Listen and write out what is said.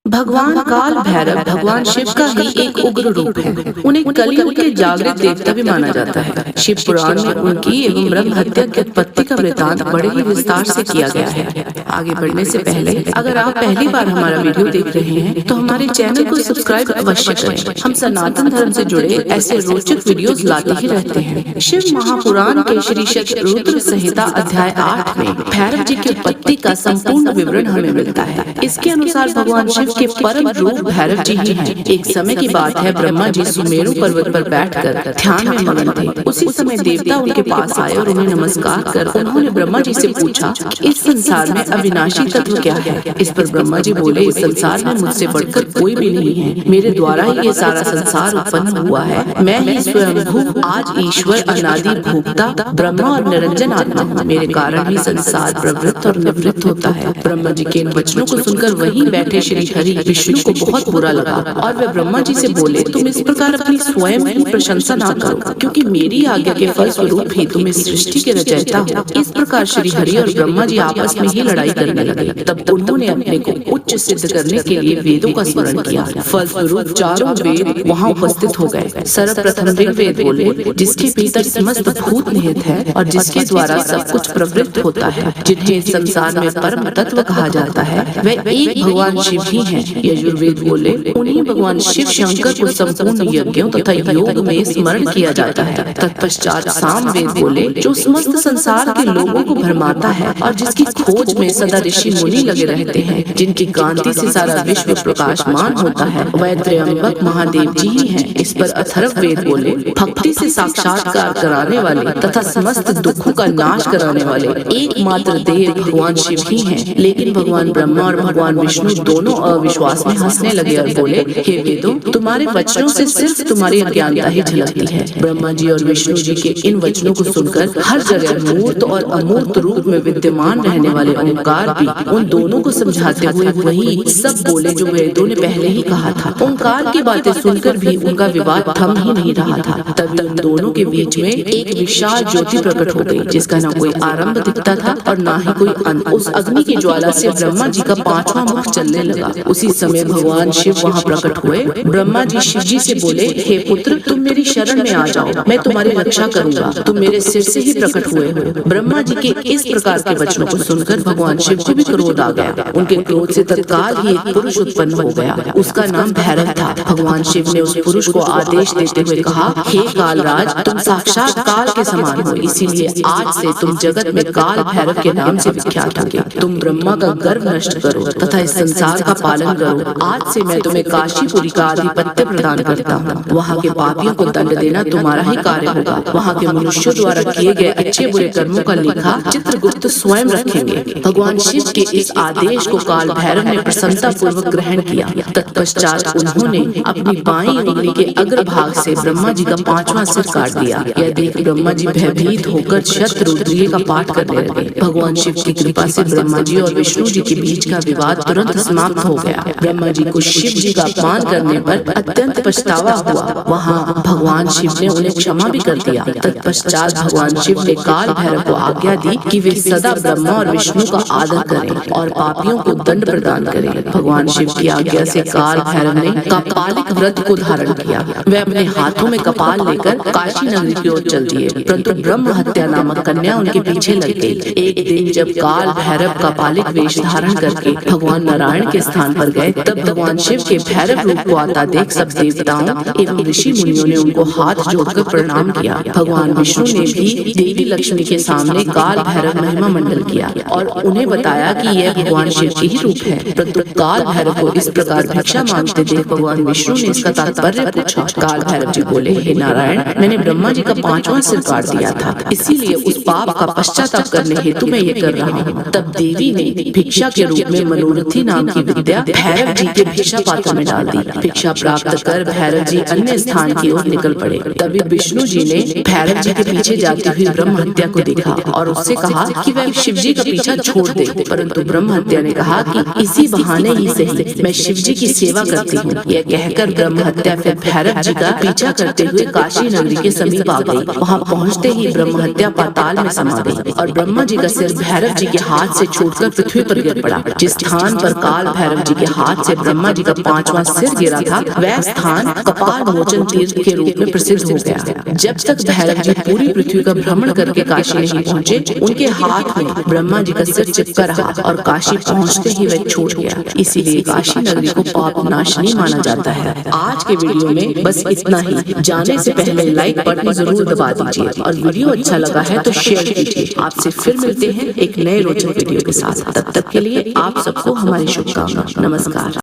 भगवान काल भैरव भगवान शिव का ही एक उग्र रूप है। उन्हें कलयुग के जागृत देवता भी माना जाता है। शिव पुराण में उनकी एवं ब्रह्म हत्या की उत्पत्ति का वृतांत बड़े ही विस्तार से किया गया है। आगे बढ़ने से पहले अगर आप पहली बार हमारा वीडियो देख रहे हैं तो हमारे चैनल को सब्सक्राइब अवश्य करें। हम सनातन धर्म से जुड़े ऐसे रोचक वीडियोस लाते ही रहते हैं। शिव महापुराण के श्री शतरुद्र संहिता अध्याय 8 में भैरव जी की उत्पत्ति का संपूर्ण विवरण हमें मिलता है। इसके अनुसार भगवान शिव के परम रूप भैरव जी ही हैं। एक समय की बात है, ब्रह्मा जी सुमेरु पर्वत पर बैठकर ध्यान में मगन थे। उसी समय देवता उनके पास आए और उन्हें नमस्कार कर उन्होंने ब्रह्मा जी से पूछा कि इस संसार में अविनाशी तत्व क्या है। इस पर ब्रह्मा जी बोले, इस संसार में मुझसे बढ़कर कोई भी नहीं है। मेरे द्वारा ही ये सारा संसार उत्पन्न हुआ है। मैं ही स्वयंभू आज ईश्वर अनादि भोक्ता ब्रह्मा और निरंजन आत्मा हूँ। मेरे कारण ही संसार प्रवृत्त और निवृत्त होता है। ब्रह्मा जी के इन वचनों को सुनकर वहीं बैठे श्री हरि विष्णु को बहुत बुरा लगा और वे ब्रह्मा जी से बोले, तुम इस प्रकार अपनी स्वयं की प्रशंसा ना करो, क्योंकि मेरी आज्ञा के फल स्वरूप ही तुम इस सृष्टि के रचयिता हो। इस प्रकार श्री हरि और ब्रह्मा जी आपस में ही लड़ाई करने लगे। तब उन्होंने अपने को उच्च सिद्ध करने के लिए वेदों का स्मरण किया। फल स्वरूप चारों वेद वहाँ उपस्थित हो गए। सर्वप्रथम ऋग्वेद बोले, जिसके भीतर समस्त भूत निहित है और जिसके द्वारा सब कुछ प्रवृत्त होता है, जिन्हें संसार में परम तत्व कहा जाता है, वह एक भगवान शिव ही है। यजुर्वेद बोले, उन्हीं भगवान शिव शंकर को संपूर्ण यज्ञों तथा योग में स्मरण किया जाता है। तत्पश्चात सामवेद बोले, जो समस्त संसार के लोगों को भरमाता है और जिसकी खोज में सदा ऋषि मुनि लगे रहते हैं, जिनकी कांति से सारा विश्व प्रकाशमान होता है, वह त्रयंबक महादेव जी ही हैं। इस पर अथर्ववेद बोले, भक्ति से साक्षात्कार कराने वाले तथा समस्त दुखों का नाश कराने वाले एकमात्र देव भगवान शिव ही हैं। लेकिन भगवान ब्रह्मा और भगवान विष्णु दोनों अविश्वास में हंसने लगे और बोले, हे वेदों, तुम्हारे वचनों से सिर्फ तुम्हारी अज्ञानता ही झलकती है। ब्रह्मा जी और विष्णु जी के इन वचनों को सुनकर हर जगह मूर्त और अमूर्त रूप में विद्यमान रहने वाले ओंकार भी उन दोनों को समझाते हुए वही सब बोले जो वेदों ने पहले ही कहा था। ओंकार की बातें सुनकर भी उनका विवाद थम ही नहीं रहा था। तभी उन दोनों के बीच में एक विशाल ज्योति प्रकट हो गई, जिसका न कोई आरंभ दिखता था और न ही कोई अंत। उस अग्नि की ज्वाला से ब्रह्मा जी का 5वां मुख चलने लगा। उसी समय भगवान शिव वहाँ प्रकट हुए। ब्रह्मा जी शिव जी से बोले, हे पुत्र, तुम मेरी शरण में आ जाओ, मैं तुम्हारी रक्षा करूंगा। तुम मेरे सिर से ही प्रकट हुए हो। ब्रह्मा जी के इस प्रकार के वचनों को सुनकर भगवान शिव को भी क्रोध आ गया। उनके क्रोध से तत्काल ही एक पुरुष उत्पन्न हो गया। उसका नाम भैरव था। भगवान शिव ने उस पुरुष को आदेश देते हुए कहा, हे कालराज, तुम साक्षात काल के समान हो, इसीलिए आज से तुम जगत में काल भैरव के नाम से विख्यात होगे। तुम ब्रह्मा का गर्व नष्ट करो तथा इस संसार का पालन करो। आज से मैं तुम्हें काशीपुरी का आधिपत्य प्रदान करता हूँ। वहाँ के पापियों को दंड देना तुम्हारा ही कार्य होगा। वहाँ के मनुष्यों द्वारा किए गए अच्छे बुरे कर्मों का लेखा चित्रगुप्त स्वयं रखेंगे। भगवान शिव के इस आदेश को काल भैरव ने प्रसन्नता पूर्वक ग्रहण किया। तत्पश्चात उन्होंने अपनी बाईं उंगली के अग्रभाग से ब्रह्मा जी का 5वां सिर काट दिया। यह देख ब्रह्मा जी भयभीत होकर शतरुद्रीय का पाठ करने लगे। भगवान शिव की कृपा से ब्रह्मा जी और विष्णु जी के बीच का विवाद तुरंत समाप्त हो गया। ब्रह्मा जी को शिव जी का अपमान करने पर अत्यंत पछतावा हुआ। वहाँ भगवान शिव ने उन्हें क्षमा भी कर दिया। तत्पश्चात भगवान शिव ने काल भैरव को आज्ञा दी कि वे सदा ब्रह्मा और विष्णु का आदर करें और पापियों को दंड प्रदान करें। भगवान शिव की आज्ञा से काल भैरव ने कपालिक व्रत को धारण किया। वे अपने हाथों में कपाल लेकर काशी नगरी की ओर चल दिए, परंतु ब्रह्म हत्या नामक कन्या उनके पीछे लग गई। एक दिन जब काल भैरव कपालिक वेश धारण करके भगवान नारायण के स्थान पर गए, तब भगवान शिव के भैरव रूप को आता देख सब देवताओं एवं ऋषि मुनियों ने उनको हाथ जोड़कर प्रणाम किया। भगवान विष्णु ने भी देवी लक्ष्मी के सामने काल भैरव महिमा मंडल किया और उन्हें बताया कि यह भगवान शिव की ही रूप है। परंतु काल भैरव को इस प्रकार भिक्षा मांगते देख भगवान विष्णु ने इसका तात्पर्य पूछा। काल भैरव जी बोले, हे नारायण, मैंने ब्रह्मा जी का 5वां सिर काट दिया था, इसीलिए उस पाप का पश्चाताप करने हेतु मैं ये कर रहा हूँ। तब देवी ने भिक्षा के रूप में मनोरथी नाम की विद्या भैरव जी के भिक्षा पात्र में डाल दी। भिक्षा प्राप्त कर भैरव जी अन्य स्थान की ओर निकल पड़े। तभी विष्णु जी ने भैरव जी के पीछे जाती हुई ब्रह्म हत्या को देखा और उससे कहा कि वह शिव जी का पीछा छोड़ दे। परंतु ब्रह्म हत्या ने कहा कि इसी बहाने ही सही मैं शिव जी की सेवा करती हूँ। यह कहकर ब्रह्म हत्या फिर भैरव जी का पीछा करते हुए काशी नगरी के समीप आ गई। वहाँ पहुँचते ही ब्रह्म हत्या पाताल में समा गई और ब्रह्मा जी का सिर भैरव जी के हाथ से छूटकर पृथ्वी पर गिर पड़ा। जिस स्थान पर काल भैरव जी जी के हाथ से ब्रह्मा जी का 5वां सिर गिरा था, वह स्थान कपाल मोचन तीर्थ के रूप में प्रसिद्ध हो गया। जब तक भैरव जी पूरी पृथ्वी का भ्रमण करके काशी नहीं पहुँचे, उनके हाथ में ब्रह्मा जी का सिर चिपका रहा और काशी पहुँचते ही वह छूट गया। इसीलिए काशी नगरी को पाप नाशनी माना जाता है। आज के वीडियो में बस इतना ही। जाने से पहले लाइक बटन जरूर दबा दीजिए और वीडियो अच्छा लगा है तो शेयर कीजिए। आपसे फिर मिलते हैं एक नए रोचक वीडियो के साथ। तब तक के लिए आप सबको हमारी शुभकामनाएं। नमस्कार।